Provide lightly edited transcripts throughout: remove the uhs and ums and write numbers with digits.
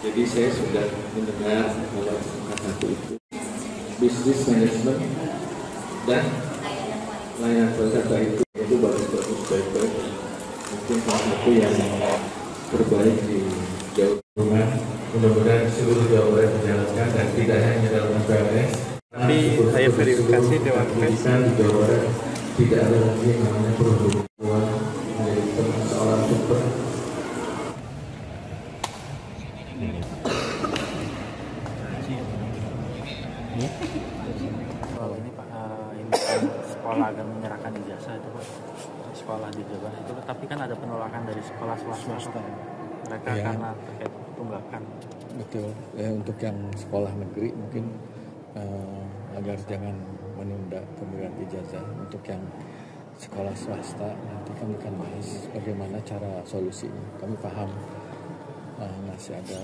Jadi saya sudah mendengar bahwa S1 itu bisnis manajemen dan layanan wisata itu bagus-bagus baik-baik. Mungkin salah satu yang terbaik di Jawa Tengah. Mudah-mudahan seluruh Jawa Barat dijalankan dan tidak hanya dalam PLS. Tapi saya verifikasi Dewan Pers di Jawa Barat tidak ada lagi yang namanya perhubungan menjadi persoalan super. Ini Pak, ini sekolah akan menyerahkan ijazah itu Pak, sekolah di Jawa itu, tapi kan ada penolakan dari sekolah swasta mereka ya, karena terkait tunggakan. Betul, ya, untuk yang sekolah negeri mungkin agar jangan menunda pemberian ijazah. Untuk yang sekolah swasta nanti kami akan bahas bagaimana cara solusinya. Kami paham masih ada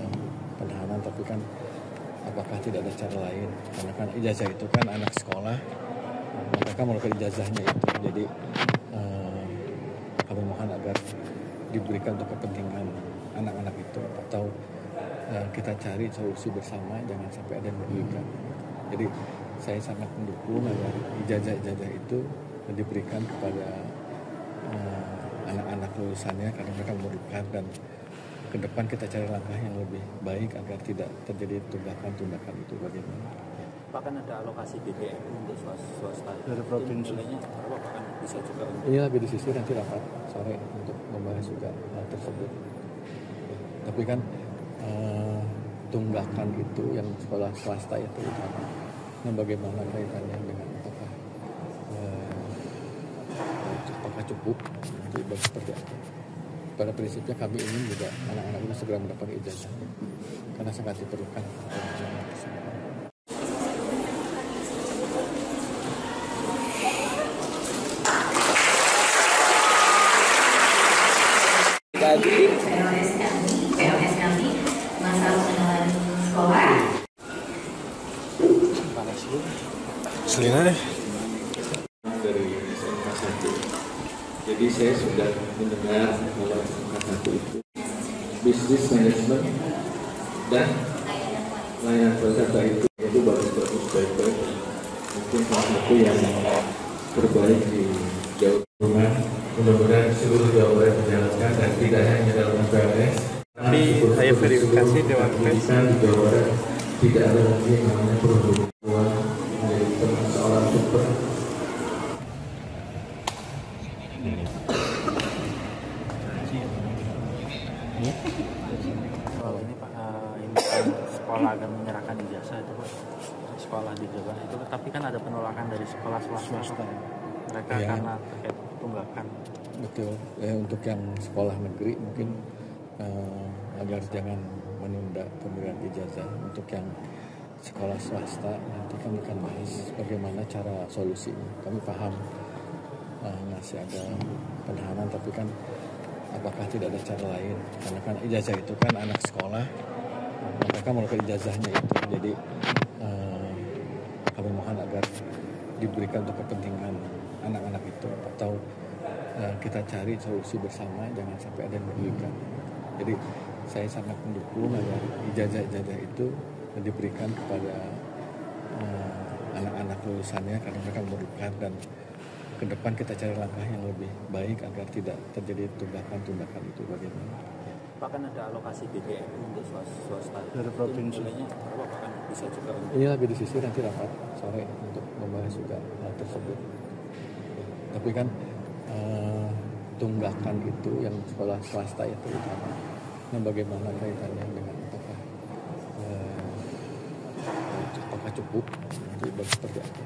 penahanan, tapi kan apakah tidak ada cara lain, karena kan ijazah itu kan anak sekolah, mereka melakukan ijazahnya itu. Jadi kami mohon agar diberikan untuk kepentingan anak-anak itu, atau kita cari solusi bersama, jangan sampai ada yang merugikan. Jadi saya sangat mendukung agar ijazah-ijazah itu diberikan kepada anak-anak lulusannya, karena mereka memerlukan, dan ke depan kita cari langkah yang lebih baik agar tidak terjadi tunggakan itu. Bagaimana? Bahkan ada alokasi BBM untuk swasta dari provinsi. Bahkan bisa juga. Iya, lagi di sisi nanti rapat sore untuk membahas juga hal tersebut. Tapi kan tunggakan itu yang sekolah swasta itu utama. Nah, bagaimana kaitannya dengan apakah cukup atau seperti apa? Pada prinsipnya kami ingin juga anak-anak itu segera mendapat ijazah, karena sangat diperlukan. PLS kami masalah pengenalan sekolah. Selina deh. Dari SMK 1. Jadi saya sudah mendengar bahwa SMK 1 itu bisnis manajemen dan layanan wisata itu bagus-bagus baik-baik. Mungkin salah satu yang terbaik di Jawa Tengah. Mudah-mudahan seluruh Jawa Barat dijalankan dan tidak hanya dalam PLS. Tapi saya verifikasi Dewan Pers di Jawa Barat tidak ada lagi yang namanya perhubungan menjadi persoalan super. Soal ini Pak, ini sekolah akan menyerahkan ijazah itu Pak, sekolah di Jawa itu, tapi kan ada penolakan dari sekolah swasta mereka ya, karena terkait tunggakan. Betul, ya, untuk yang sekolah negeri mungkin agar jangan menunda pemberian ijazah. Untuk yang sekolah swasta nanti kami akan bahas bagaimana cara solusinya. Kami paham masih ada penahanan, tapi kan apakah tidak ada cara lain, karena kan ijazah itu kan anak sekolah, mereka melakukan ijazahnya itu. Jadi kami mohon agar diberikan untuk kepentingan anak-anak itu, atau kita cari solusi bersama, jangan sampai ada yang merugikan. Jadi saya sangat mendukung agar ijazah-ijazah itu diberikan kepada anak-anak lulusannya, karena mereka memerlukan, dan ke depan kita cari langkah yang lebih baik agar tidak terjadi tunggakan itu. Bagaimana? Bahkan ada alokasi BBM untuk swasta dari provinsi. Bahkan bisa juga. Iya, lagi di sisi nanti rapat sore untuk membahas juga hal tersebut. Tapi kan tunggakan itu yang sekolah swasta itu utama. Nah, bagaimana kaitannya dengan apakah cukup atau seperti apa?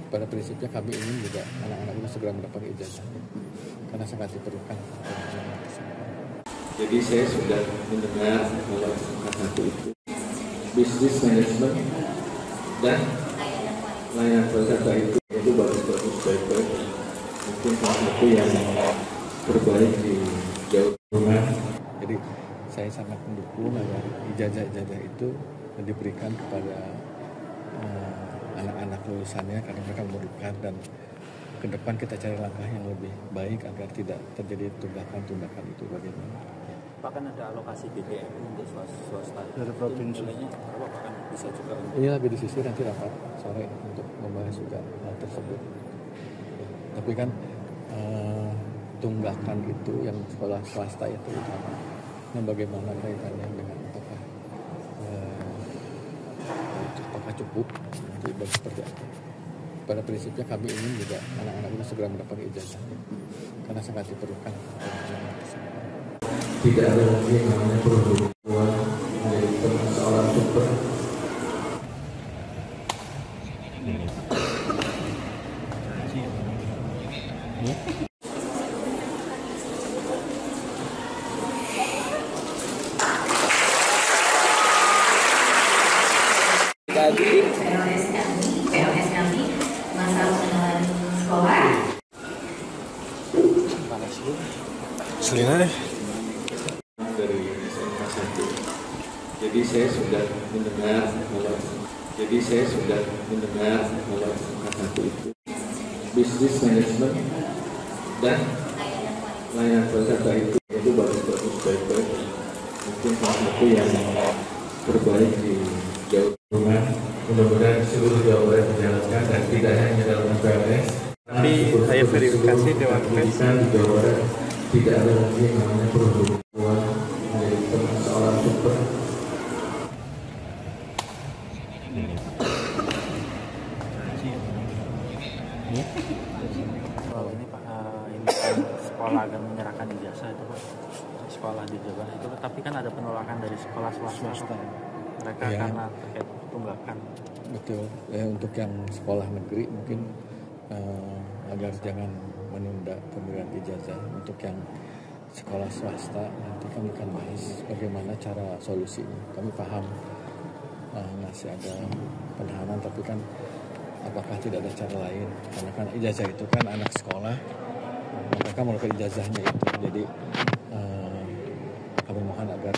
Pada prinsipnya kami ingin juga anak-anak itu segera mendapat ijazah, karena sangat diperlukan. Jadi saya sudah mendengar bahwa SMK 1 itu bisnis manajemen dan layanan wisata itu bagus-bagus baik-baik. Mungkin salah satu yang terbaik di Jawa Tengah. Jadi saya sangat mendukung agar ijazah-ijazah itu diberikan kepada anak-anak lulusannya, karena mereka memerlukan, dan ke depan kita cari langkah yang lebih baik agar tidak terjadi tunggakan itu. Bagaimana? Pak, kan ada alokasi BBM untuk swasta dari provinsi. Nilainya berapa Pak, kan bisa juga untuk... Ini lagi disisir, nanti rapat sore untuk membahas juga hal tersebut. Tapi kan tunggakan itu yang sekolah swasta itu utama. Nah, bagaimana kaitannya dengan apakah cukup nanti seperti apa? Pada prinsipnya kami ingin juga anak-anak itu segera mendapat ijazah karena sangat diperlukan. Tidak ada lagi yang namanya perempuan menjadi seorang super. POS kami masalah pengenalan sekolah. Selina deh. Dari SMK 1. Jadi saya sudah mendengar kalau SMK 1 itu bisnis manajemen dan layanan peserta itu bagus baik-baik. Mungkin salah satu yang terbaik di Jawa Tengah. Mudah-mudahan seluruh Jawa Barat menjalankan dan tidak hanya dalam PLS. Tapi saya verifikasi Dewan Pers di Jawa Barat tidak ada lagi yang namanya perempuan menjadi seorang super. Ini Pak, ini kan sekolah akan menyerahkan ijazah itu Pak, sekolah di Jawa itu, tapi kan ada penolakan dari sekolah swasta. Mereka Ya, karena terkait tunggakan. betul. Untuk yang sekolah negeri mungkin agar jangan menunda pemberian ijazah. Untuk yang sekolah swasta nanti kami akan bahas bagaimana cara solusinya. Kami paham masih ada penahanan, tapi kan apakah tidak ada cara lain? Karena kan ijazah itu kan anak sekolah, mereka melakukan ijazahnya itu. Jadi kami mohon agar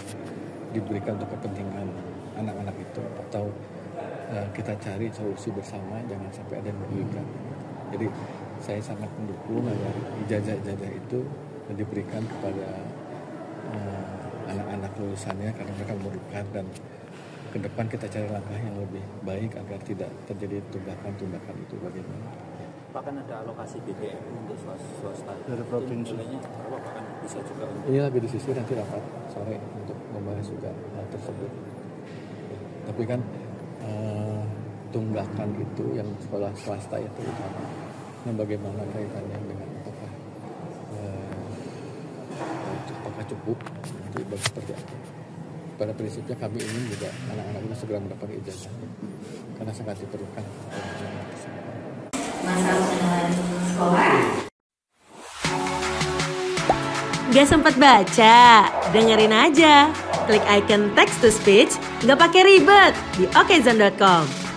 diberikan untuk kepentingan anak-anak itu, atau kita cari solusi bersama, jangan sampai ada yang merugikan. Jadi saya sangat mendukung agar ijazah-ijazah itu diberikan kepada anak-anak lulusannya karena mereka memerlukan, dan ke depan kita cari langkah yang lebih baik agar tidak terjadi tunggakan itu. Bagaimana? Pak, kan ada alokasi BBM untuk swasta dari provinsi. Nilainya berapa Pak, kan bisa juga untuk... Ini lagi disisir, nanti rapat sore untuk membahas juga hal tersebut. Tapi kan tunggakan itu yang sekolah swasta itu utama. Nah, bagaimana kaitannya dengan apakah cukup nanti seperti apa? Pada prinsipnya kami ingin juga anak-anak itu segera mendapat ijazah karena sangat diperlukan. Masalah pengenalan sekolah. Gak sempat baca? Dengerin aja. Klik icon text to speech, gak pakai ribet di okezone.com.